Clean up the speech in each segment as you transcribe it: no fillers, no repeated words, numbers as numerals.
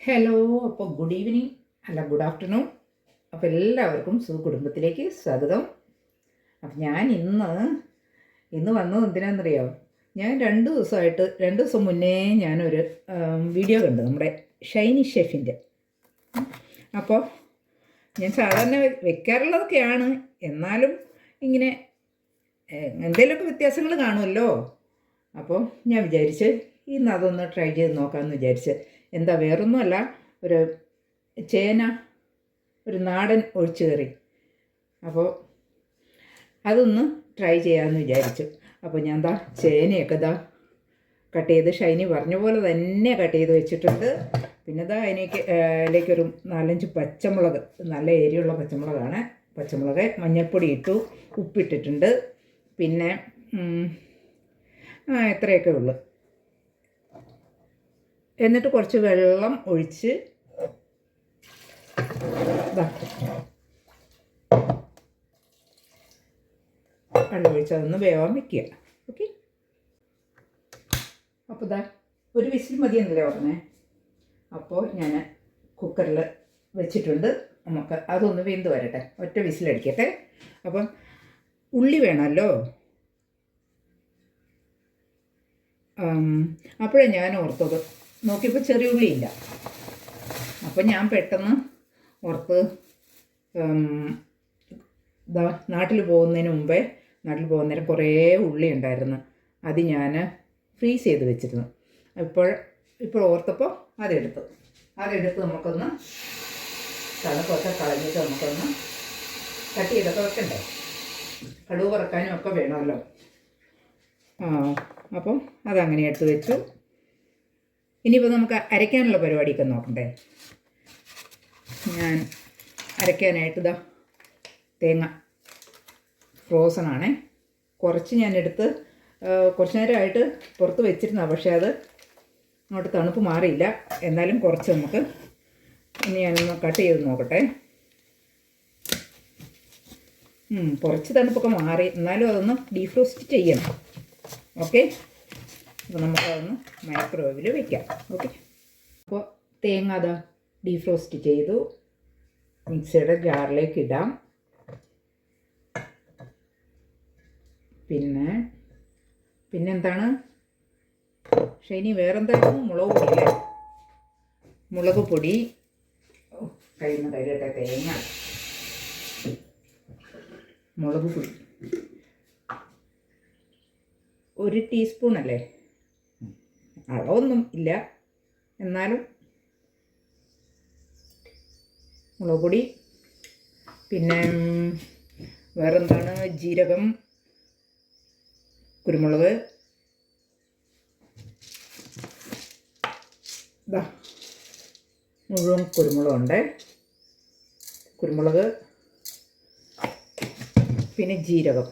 Hello. അപ്പോൾ good evening, അല്ല good afternoon. അപ്പോൾ എല്ലാവർക്കും കുടുംബത്തിലേക്ക് സ്വാഗതം. അപ്പം ഞാൻ ഇന്ന് വന്നത് എന്തിനാണെന്നറിയാമോ? ഞാൻ രണ്ട് ദിവസം മുന്നേ ഞാനൊരു വീഡിയോ കണ്ടു, നമ്മുടെ ഷൈനി ഷെഫിൻ്റെ. അപ്പോൾ ഞാൻ സാധാരണ വെക്കാറുള്ളതൊക്കെയാണ്, എന്നാലും ഇങ്ങനെ എന്തെങ്കിലുമൊക്കെ വ്യത്യാസങ്ങൾ കാണുമല്ലോ. അപ്പോൾ ഞാൻ വിചാരിച്ച് ഇന്ന് അതൊന്ന് ട്രൈ ചെയ്ത് നോക്കാമെന്ന് വിചാരിച്ച്. എന്താ, വേറൊന്നുമല്ല, ഒരു ചേന, ഒരു നാടൻ ഒഴിച്ചുകറി. അപ്പോൾ അതൊന്ന് ട്രൈ ചെയ്യാമെന്ന് വിചാരിച്ചു. അപ്പോൾ ഞാൻ ചേനയൊക്കെ കട്ട് ചെയ്ത് ഷൈനി പറഞ്ഞ പോലെ തന്നെ കട്ട് ചെയ്ത് വെച്ചിട്ടുണ്ട്. പിന്നെ അതിലേക്കൊരു 4-5 പച്ചമുളക്, നല്ല എരിയുള്ള പച്ചമുളകാണ്. പച്ചമുളക്, മഞ്ഞൾപ്പൊടി ഇട്ടു, ഉപ്പിട്ടിട്ടുണ്ട്. പിന്നെ എത്രയൊക്കെ ഉള്ളു. എന്നിട്ട് കുറച്ച് വെള്ളം ഒഴിച്ച് അതൊന്ന് വേവാൻ വയ്ക്കുക. ഓക്കെ. അപ്പോൾ ഒരു വിസിൽ മതിയെന്നല്ലേ പറഞ്ഞേ. അപ്പോൾ ഞാൻ കുക്കറിൽ വെച്ചിട്ടുണ്ട്. നമുക്ക് അതൊന്ന് വെന്ത് വരട്ടെ, ഒറ്റ വിസിലടിക്കട്ടെ. അപ്പം ഉള്ളി വേണമല്ലോ. അപ്പോഴേ ഞാൻ ഓർത്തത്, നോക്കിയപ്പോൾ ചെറിയ ഉള്ളിയില്ല. അപ്പം ഞാൻ പെട്ടെന്ന് ഓർത്ത്, നാട്ടിൽ പോകുന്നേരം കുറേ ഉള്ളി ഉണ്ടായിരുന്നു. അത് ഞാൻ ഫ്രീസ് ചെയ്ത് വെച്ചിരുന്നു. ഇപ്പോൾ ഓർത്തപ്പോൾ അതെടുത്ത് നമുക്കൊന്ന് തണുപ്പൊക്കെ കളഞ്ഞിട്ട് നമുക്കൊന്ന് കട്ട് ചെയ്തൊക്കെ വെക്കണ്ടേ. കടുക് വറക്കാനും ഒക്കെ വേണമല്ലോ. അപ്പം അതങ്ങനെ എടുത്ത് വെച്ചു. ഇനിയിപ്പോൾ നമുക്ക് അരയ്ക്കാനുള്ള പരിപാടിയൊക്കെ നോക്കണ്ടേ. ഞാൻ അരയ്ക്കാനായിട്ട് തേങ്ങ ഫ്രോസണാണേ. കുറച്ച് ഞാനെടുത്ത് കുറച്ച് നേരമായിട്ട് പുറത്ത് വെച്ചിരുന്നതാണ്, പക്ഷേ അത് അങ്ങോട്ട് തണുപ്പ് മാറിയില്ല. എന്നാലും കുറച്ച് നമുക്ക് ഇനി ഞാനൊന്ന് കട്ട് ചെയ്ത് നോക്കട്ടെ. കുറച്ച് തണുപ്പൊക്കെ മാറി, എന്നാലും അതൊന്ന് ഡീഫ്രോസ്റ്റ് ചെയ്യണം. ഓക്കെ. അപ്പോൾ നമുക്കതൊന്ന് മൈക്രോവേവിൽ വയ്ക്കാം. ഓക്കെ. അപ്പോൾ തേങ്ങ ഡീഫ്രോസ്റ്റ് ചെയ്തു, മിക്സിയുടെ ജാറിലേക്ക് ഇടാം. പിന്നെ എന്താണ് ഷൈനി, വേറെന്തായിരുന്നു? മുളക് പൊടി അല്ലേ? മുളക് പൊടി കയ്യിൽ നിന്ന് കരുകട്ടെ. തേങ്ങ, മുളക് പൊടി 1 ടീസ്പൂൺ അല്ലേ? അളവൊന്നും ഇല്ല, എന്നാലും മുളക് പൊടി. പിന്നെ വേറെന്താണ്? ജീരകം, കുരുമുളക്, മുഴുവൻ കുരുമുളകുണ്ട്. കുരുമുളക്, പിന്നെ ജീരകം,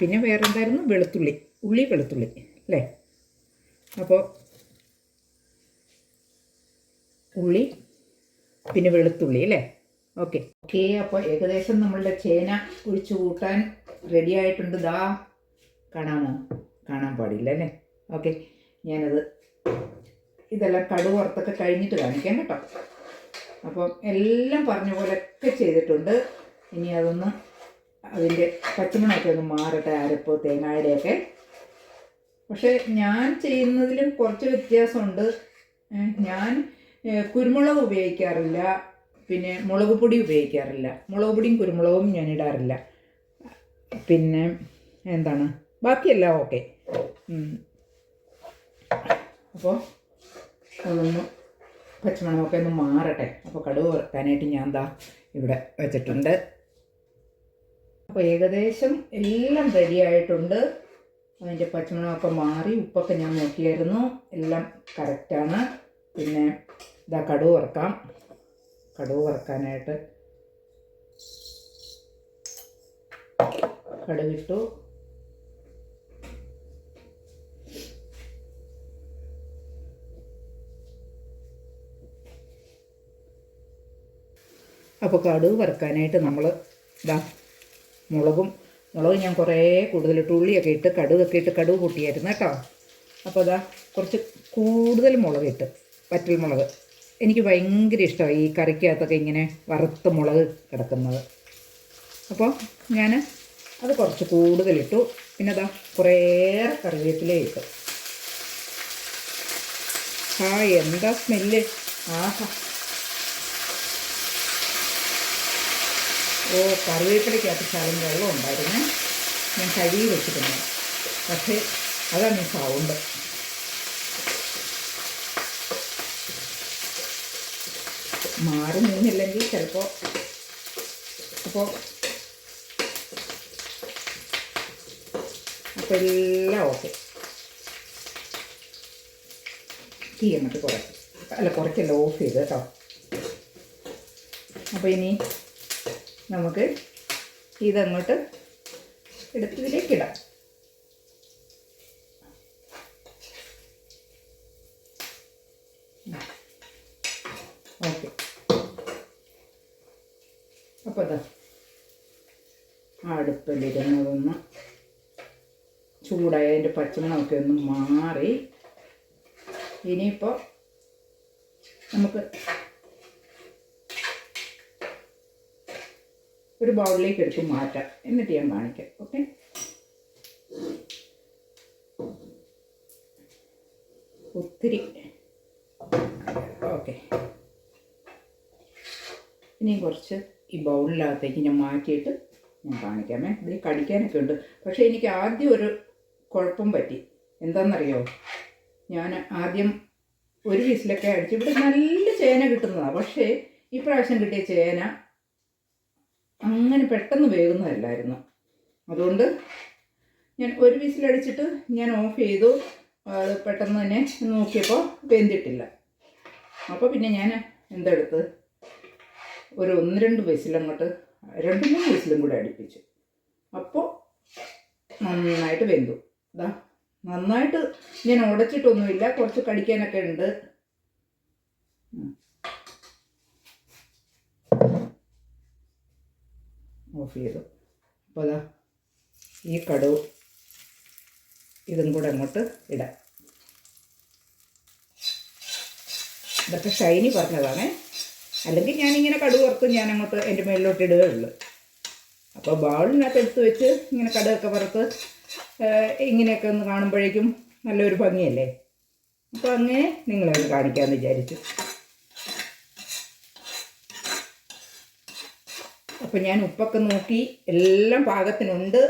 പിന്നെ വേറെന്തായിരുന്നു? വെളുത്തുള്ളി അല്ലേ? അപ്പോൾ ഉള്ളി, പിന്നെ വെളുത്തുള്ളി അല്ലേ? ഓക്കെ. അപ്പോൾ ഏകദേശം നമ്മളുടെ ചേന ഒഴിച്ചു കൂട്ടാൻ റെഡി ആയിട്ടുണ്ട്. കാണാമോ? കാണാൻ പാടില്ല അല്ലേ? ഓക്കെ. ഇതെല്ലാം കടുക് വറുത്തൊക്കെ കഴിഞ്ഞിട്ട് കാണിക്കാം കേട്ടോ. അപ്പം എല്ലാം പറഞ്ഞ പോലെയൊക്കെ ചെയ്തിട്ടുണ്ട്. ഇനി അതിൻ്റെ പച്ചമണമൊക്കെ ഒന്ന് മാറട്ടെ, അരപ്പ് തേങ്ങയുടെയൊക്കെ. പക്ഷേ ഞാൻ ചെയ്യുന്നതിലും കുറച്ച് വ്യത്യാസമുണ്ട്. ഞാൻ കുരുമുളക് ഉപയോഗിക്കാറില്ല, പിന്നെ മുളക് പൊടി ഉപയോഗിക്കാറില്ല. മുളക് പൊടിയും കുരുമുളകും ഞാൻ ഇടാറില്ല. പിന്നെ എന്താണ്, ബാക്കിയെല്ലാം ഓക്കെ. അപ്പോൾ അതൊന്ന് പച്ചമണമൊക്കെ ഒന്ന് മാറട്ടെ. അപ്പോൾ കടുക് വറുക്കാനായിട്ട് ഞാൻ ഇവിടെ വെച്ചിട്ടുണ്ട്. അപ്പോൾ ഏകദേശം എല്ലാം റെഡി ആയിട്ടുണ്ട്. അതിൻ്റെ പച്ചമണമൊക്കെ മാറി, ഉപ്പൊക്കെ ഞാൻ നോക്കിയായിരുന്നു, എല്ലാം കറക്റ്റാണ്. പിന്നെ കടുക് വറുക്കാം. കടുക് വറുക്കാനായിട്ട് കടുകിട്ടു. അപ്പോൾ കടുക് വറുക്കാനായിട്ട് നമ്മൾ ഇതാ മുളക് ഞാൻ കുറേ കൂടുതലിട്ട് ഉള്ളിയൊക്കെ ഇട്ട് കടുകൊക്കെ ഇട്ട് കടുക് കൂട്ടിയായിരുന്നു കേട്ടോ. അപ്പോൾ അതാ കുറച്ച് കൂടുതൽ മുളകിട്ട് വറ്റൽ മുളക് എനിക്ക് ഭയങ്കര ഇഷ്ടമാണ് ഈ കറിക്കകത്തൊക്കെ ഇങ്ങനെ വറുത്ത മുളക് കിടക്കുന്നത്. അപ്പോൾ ഞാൻ അത് കുറച്ച് കൂടുതലിട്ടു. പിന്നെ അതാ കുറേയേറെ കറിവേപ്പില ഇട്ടു. എന്താ സ്മെല്ല്! ആഹാ! കറിവേപ്പിലയ്ക്കകത്ത് ശകലം വെള്ളം ഉണ്ടായിരുന്നേ, ഞാൻ കഴുകി വെച്ചിട്ടുണ്ട്. പക്ഷേ അതാണ് ഈ സൗണ്ട്. മാറി നിന്നില്ലെങ്കിൽ ചിലപ്പോൾ അപ്പോൾ എല്ലാം ഓക്കെ. തീ എന്നിട്ട് കുറയ്ക്കല്ല, ഓഫ് ചെയ്ത് കേട്ടോ. അപ്പോൾ ഇനി നമുക്ക് ഇതങ്ങോട്ട് എടുത്തതിലേക്കിടാം. ഓക്കെ. അപ്പോൾ അതാ അടുപ്പിലിരുന്നതൊന്ന് ചൂടായ അതിൻ്റെ പച്ചമണമൊക്കെ ഒന്ന് മാറി. ഇനിയിപ്പോൾ നമുക്ക് ഒരു ബൗളിലേക്ക് എടുത്ത് മാറ്റാം, എന്നിട്ട് ഞാൻ കാണിക്കാം. ഓക്കെ. ഒത്തിരി ഓക്കെ. ഇനിയും കുറച്ച് ഈ ബൗളിനകത്തേക്ക് ഞാൻ മാറ്റിയിട്ട് ഞാൻ കാണിക്കാമേ. ഇതിൽ കടിക്കാനൊക്കെ ഉണ്ട്. പക്ഷേ എനിക്ക് ആദ്യം ഒരു കുഴപ്പം പറ്റി. എന്താണെന്നറിയോ, ഞാൻ ആദ്യം ഒരു വിസിലൊക്കെ അടിച്ച് ഇവിടെ നല്ല ചേന കിട്ടുന്നതാണ്. പക്ഷേ ഈ പ്രാവശ്യം കിട്ടിയ ചേന അങ്ങനെ പെട്ടെന്ന് വേകുന്നതല്ലായിരുന്നു. അതുകൊണ്ട് ഞാൻ ഒരു വിസിലടിച്ചിട്ട് ഞാൻ ഓഫ് ചെയ്തു. അത് പെട്ടെന്ന് തന്നെ നോക്കിയപ്പോൾ വെന്തിട്ടില്ല. അപ്പോൾ പിന്നെ ഞാൻ എന്തെടുത്ത് ഒരു 1-2 വിസിലങ്ങോട്ട് 2-3 വിസിലും കൂടെ അടുപ്പിച്ചു. അപ്പോൾ നന്നായിട്ട് വെന്തു. ഇതാ നന്നായിട്ട് ഞാൻ ഉടച്ചിട്ടൊന്നുമില്ല, കുറച്ച് കടിക്കാനൊക്കെ ഉണ്ട്. ഓഫ് ചെയ്തു. അപ്പോൾ അതാ ഈ കടുവ് ഇതും കൂടെ അങ്ങോട്ട് ഇടാം. ഇതൊക്കെ ഷൈനി പറഞ്ഞതാണേ, അല്ലെങ്കിൽ ഞാനിങ്ങനെ കടുക് വറുത്ത് ഞാൻ അങ്ങോട്ട് എൻ്റെ മേളിലോട്ട് ഇടുകയുള്ളൂ. അപ്പോൾ ബൗളിനകത്ത് എടുത്ത് വെച്ച് ഇങ്ങനെ കടുകൊക്കെ വറുത്ത് ഇങ്ങനെയൊക്കെ ഒന്ന് കാണുമ്പോഴേക്കും നല്ലൊരു ഭംഗിയല്ലേ. അപ്പോൾ അങ്ങനെ നിങ്ങളൊന്ന് കാണിക്കാമെന്ന് വിചാരിച്ചു. അപ്പോൾ ഞാൻ ഉപ്പൊക്കെ നോക്കി എല്ലാം പാകത്തിനുണ്ട്.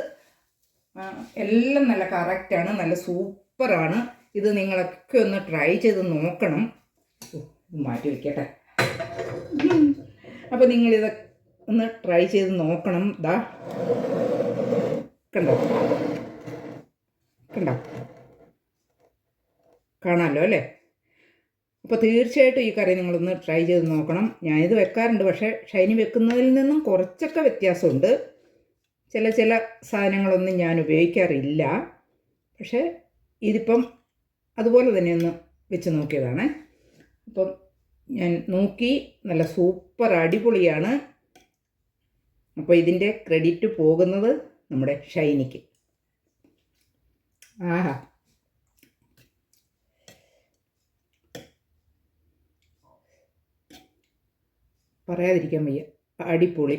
എല്ലാം നല്ല കറക്റ്റാണ്, നല്ല സൂപ്പറാണ്. ഇത് നിങ്ങളൊക്കെ ഒന്ന് ട്രൈ ചെയ്ത് നോക്കണം. ഇത് മാറ്റി വയ്ക്കട്ടെ. അപ്പോൾ നിങ്ങളിത് ഒന്ന് ട്രൈ ചെയ്ത് നോക്കണം. ദാ കണ്ടോ കാണാമല്ലോ അല്ലേ. അപ്പോൾ തീർച്ചയായിട്ടും ഈ കറി നിങ്ങളൊന്ന് ട്രൈ ചെയ്ത് നോക്കണം. ഞാനിത് വെക്കാറുണ്ട്, പക്ഷേ ഷൈനി വെക്കുന്നതിൽ നിന്നും കുറച്ചൊക്കെ വ്യത്യാസമുണ്ട്. ചില സാധനങ്ങളൊന്നും ഞാൻ ഉപയോഗിക്കാറില്ല. പക്ഷേ ഇതിപ്പം അതുപോലെ തന്നെ ഒന്ന് വെച്ച് നോക്കിയതാണ്. അപ്പം ഞാൻ നോക്കി, നല്ല സൂപ്പർ അടിപൊളിയാണ്. അപ്പോൾ ഇതിൻ്റെ ക്രെഡിറ്റ് പോകുന്നത് നമ്മുടെ ഷൈനിക്ക്. ആഹാ, പറയാതിരിക്കാൻ വയ്യ, അടിപൊളി.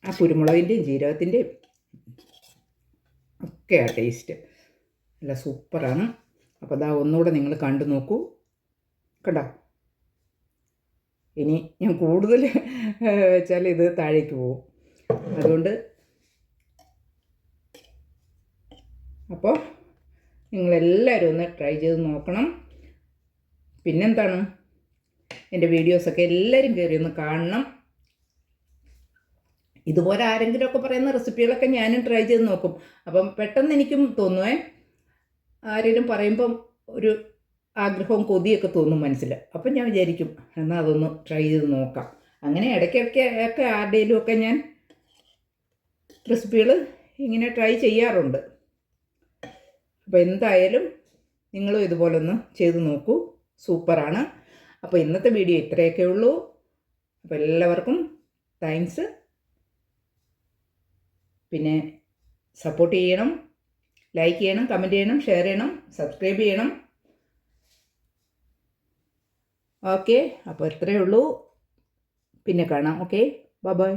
ആ കുരുമുളകിൻ്റെയും ജീരകത്തിൻ്റെയും ഒക്കെ ആ ടേസ്റ്റ് നല്ല സൂപ്പറാണ്. അപ്പോൾ അതാ ഒന്നുകൂടെ നിങ്ങൾ കണ്ടു നോക്കൂ. കണ്ടോ? ഇനി ഞാൻ കൂടുതൽ വെച്ചാൽ ഇത് താഴേക്ക് പോകും. അതുകൊണ്ട് അപ്പോൾ നിങ്ങളെല്ലാവരും ഒന്ന് ട്രൈ ചെയ്ത് നോക്കണം. പിന്നെന്താണ്, എൻ്റെ വീഡിയോസൊക്കെ എല്ലാവരും കയറി ഒന്ന് കാണണം. ഇതുപോലെ ആരെങ്കിലുമൊക്കെ പറയുന്ന റെസിപ്പികളൊക്കെ ഞാനും ട്രൈ ചെയ്ത് നോക്കും. അപ്പം പെട്ടെന്ന് എനിക്കും തോന്നുവേ, ആരെങ്കിലും പറയുമ്പം ഒരു ആഗ്രഹവും കൊതിയൊക്കെ തോന്നും മനസ്സിൽ. അപ്പം ഞാൻ വിചാരിക്കും എന്നാൽ അതൊന്ന് ട്രൈ ചെയ്ത് നോക്കാം. അങ്ങനെ ഇടയ്ക്കൊക്കെ ആരുടെയിലുമൊക്കെ ഞാൻ റെസിപ്പികൾ ഇങ്ങനെ ട്രൈ ചെയ്യാറുണ്ട്. അപ്പോൾ എന്തായാലും നിങ്ങളും ഇതുപോലൊന്ന് ചെയ്ത് നോക്കൂ, സൂപ്പറാണ്. അപ്പോൾ ഇന്നത്തെ വീഡിയോ ഇത്രയൊക്കെ ഉള്ളൂ. അപ്പോൾ എല്ലാവർക്കും താങ്ക്സ്. പിന്നെ സപ്പോർട്ട് ചെയ്യണം, ലൈക്ക് ചെയ്യണം, കമൻറ്റ് ചെയ്യണം, ഷെയർ ചെയ്യണം, സബ്സ്ക്രൈബ് ചെയ്യണം. ഓക്കെ, അപ്പോൾ ഇത്രയേ ഉള്ളൂ. പിന്നെ കാണാം. Okay, by.